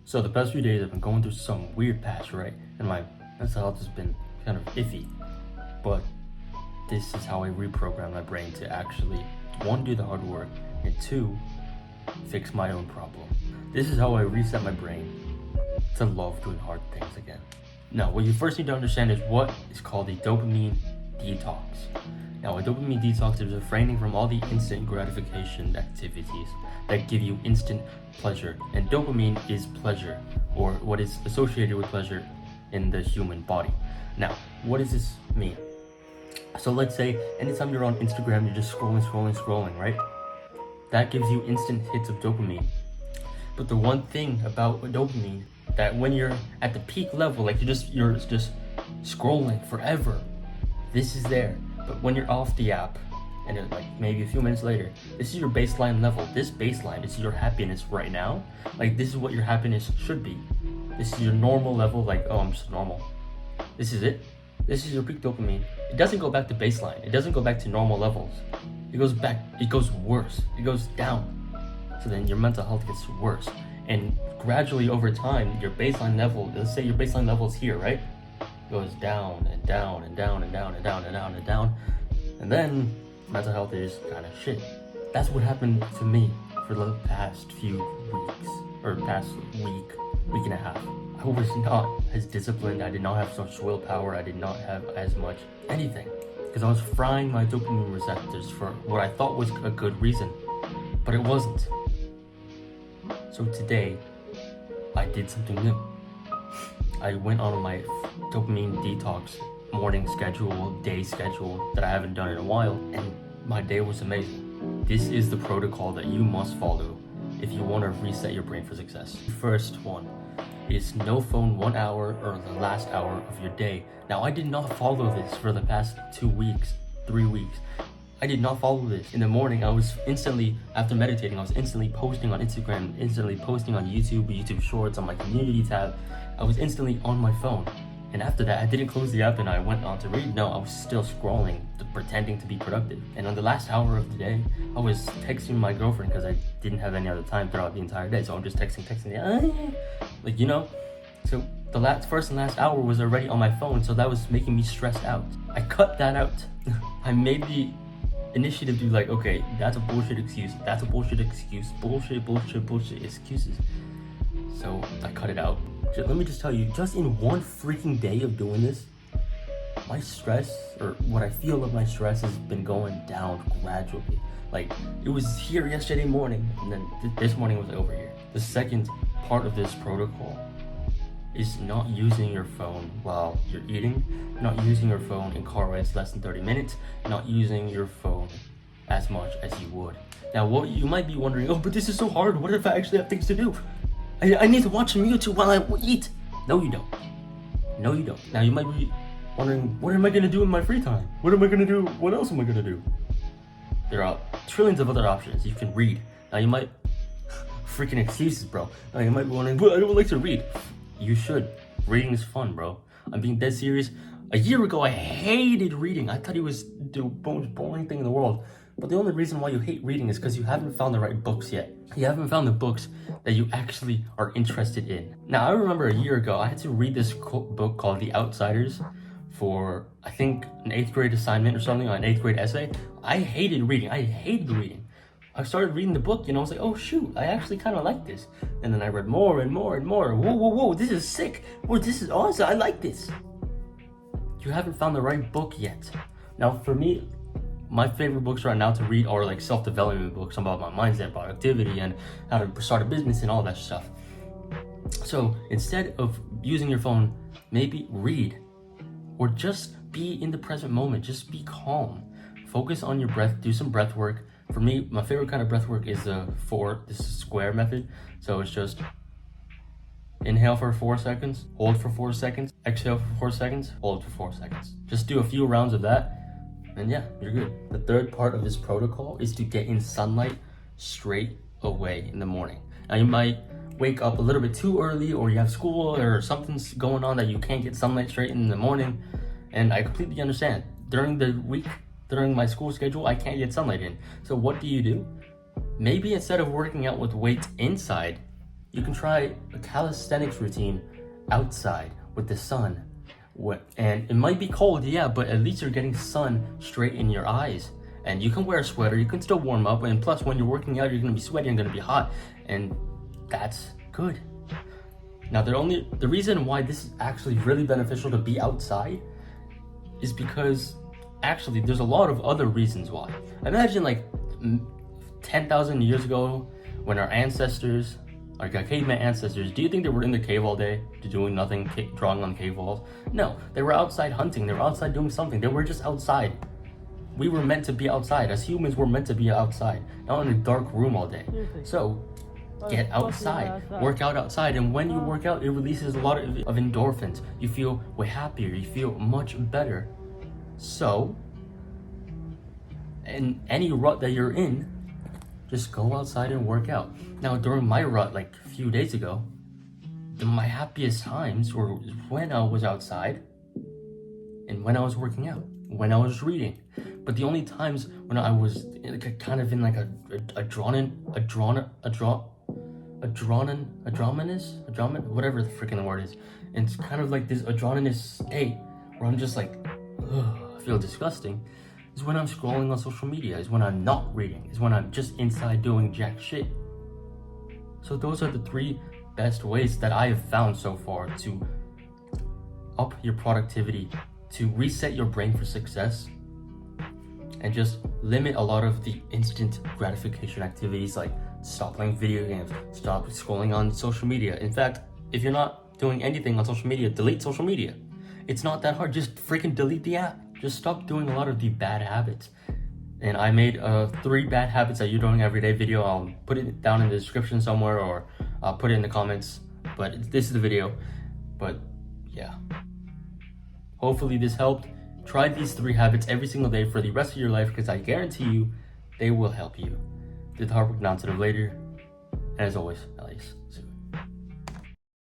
So the past few days I've been going through some weird patch, right? And my mental health has been kind of iffy. But this is how I reprogram my brain to actually, one, do the hard work, and two, fix my own problem. This is how I reset my brain to love doing hard things again. Now, what you first need to understand is what is called a dopamine detox. Now, a dopamine detox is refraining from all the instant gratification activities that give you instant pleasure. And dopamine is pleasure, or what is associated with pleasure in the human body. Now, what does this mean? So let's say anytime you're on Instagram, you're just scrolling, right? That gives you instant hits of dopamine. But the one thing about dopamine, that when you're at the peak level, like you're just scrolling forever, this is there. But when you're off the app, and like maybe a few minutes later, this is your baseline level. This baseline is your happiness right now. Like, this is what your happiness should be. This is your normal level, like, oh, I'm just normal. This is it. This is your peak dopamine. It doesn't go back to baseline. It doesn't go back to normal levels. It goes back, it goes worse. It goes down. So then your mental health gets worse. And gradually over time, your baseline level, let's say your baseline level is here, right? It goes down and down and down and down and down and down and down. And then mental health is kind of shit. That's what happened to me for the past few weeks, or past week and a half. I was not as disciplined. I did not have so much willpower. I did not have as much anything, because I was frying my dopamine receptors for what I thought was a good reason, but it wasn't. So today, I did something new. I went on my dopamine detox morning schedule, day schedule that I haven't done in a while, and my day was amazing. This is the protocol that you must follow if you want to reset your brain for success. First one is no phone 1 hour or the last hour of your day. Now, I did not follow this for the past 2 weeks, 3 weeks. I did not follow this. In the morning, I was instantly, after meditating, I was instantly posting on Instagram, instantly posting on YouTube Shorts, on my community tab. I was instantly on my phone. And after that, I didn't close the app and I went on to read. No, I was still scrolling, pretending to be productive. And on the last hour of the day, I was texting my girlfriend because I didn't have any other time throughout the entire day. So I'm just texting, like, you know? So the first and last hour was already on my phone, so that was making me stressed out. I cut that out. I made the initiative to be like, okay, that's a bullshit excuse. That's a bullshit excuse. Bullshit excuses. So I cut it out. Let me just tell you, just in one freaking day of doing this, my stress, or what I feel of my stress, has been going down gradually. Like, it was here yesterday morning, and then this morning was over here. The second part of this protocol is not using your phone while you're eating, not using your phone in car rides less than 30 minutes, not using your phone as much as you would. Now, what you might be wondering, oh, but this is so hard. What if I actually have things to do? I need to watch some YouTube while I eat. No, you don't. No, you don't. Now, you might be wondering, what am I going to do in my free time? What am I going to do? What else am I going to do? There are trillions of other options. You can read. Now, you might... Freaking excuses, bro. Now, you might be wondering, well, I don't like to read. You should. Reading is fun, bro. I'm being dead serious. A year ago, I hated reading. I thought it was the most boring thing in the world. But the only reason why you hate reading is because you haven't found the right books yet. You haven't found the books that you actually are interested in. Now, I remember a year ago, I had to read this book called The Outsiders for, I think, an 8th grade assignment or something, or an 8th grade essay. I hated reading. I started reading the book, I was like, oh shoot, I actually kind of like this. And then I read more and more and more. Whoa, this is sick. Whoa, this is awesome. I like this. You haven't found the right book yet. Now, for me, my favorite books right now to read are like self-development books about my mindset, productivity, and how to start a business and all that stuff. So instead of using your phone, maybe read, or just be in the present moment. Just be calm. Focus on your breath. Do some breath work. For me, my favorite kind of breath work is this square method. So it's just inhale for 4 seconds, hold for 4 seconds, exhale for 4 seconds, hold for 4 seconds. Just do a few rounds of that, and yeah, you're good. The third part of this protocol is to get in sunlight straight away in the morning. Now, you might wake up a little bit too early, or you have school or something's going on that you can't get sunlight straight in the morning, and I completely understand. During the week, during my school schedule, I can't get sunlight in. So what do? Maybe instead of working out with weights inside, You can try a calisthenics routine outside with the sun. And it might be cold, yeah, but at least you're getting sun straight in your eyes. And you can wear a sweater, you can still warm up, and plus when you're working out, you're gonna be sweaty and gonna be hot, and that's good. Now the reason why this is actually really beneficial to be outside is because actually there's a lot of other reasons why. Imagine like 10,000 years ago when our ancestors, like our caveman ancestors, do you think they were in the cave all day doing nothing, drawing on cave walls? No, they were outside hunting, they were outside doing something, they were just outside. We were meant to be outside. As humans, we're meant to be outside, not in a dark room all day. So get outside, work out outside, and when you work out, it releases a lot of endorphins. You feel way happier, you feel much better. So, in any rut that you're in, just go outside and work out. Now, during my rut, like a few days ago, my happiest times were when I was outside and when I was working out, when I was reading. But the only times when I was kind of in like whatever the freaking word is. And it's kind of like this adrenaline state where I'm just like, ugh, I feel disgusting. Is when I'm scrolling on social media, is when I'm not reading, is when I'm just inside doing jack shit. So those are the 3 best ways that I have found so far to up your productivity, to reset your brain for success, and just limit a lot of the instant gratification activities like stop playing video games, stop scrolling on social media. In fact, if you're not doing anything on social media, delete social media. It's not that hard, just freaking delete the app. Just stop doing a lot of the bad habits. And I made 3 bad habits that you're doing every day video. I'll put it down in the description somewhere, or I'll put it in the comments. But this is the video. But yeah. Hopefully this helped. Try these 3 habits every single day for the rest of your life, because I guarantee you they will help you. Do the hard work now instead of later. And as always, I'll see you soon.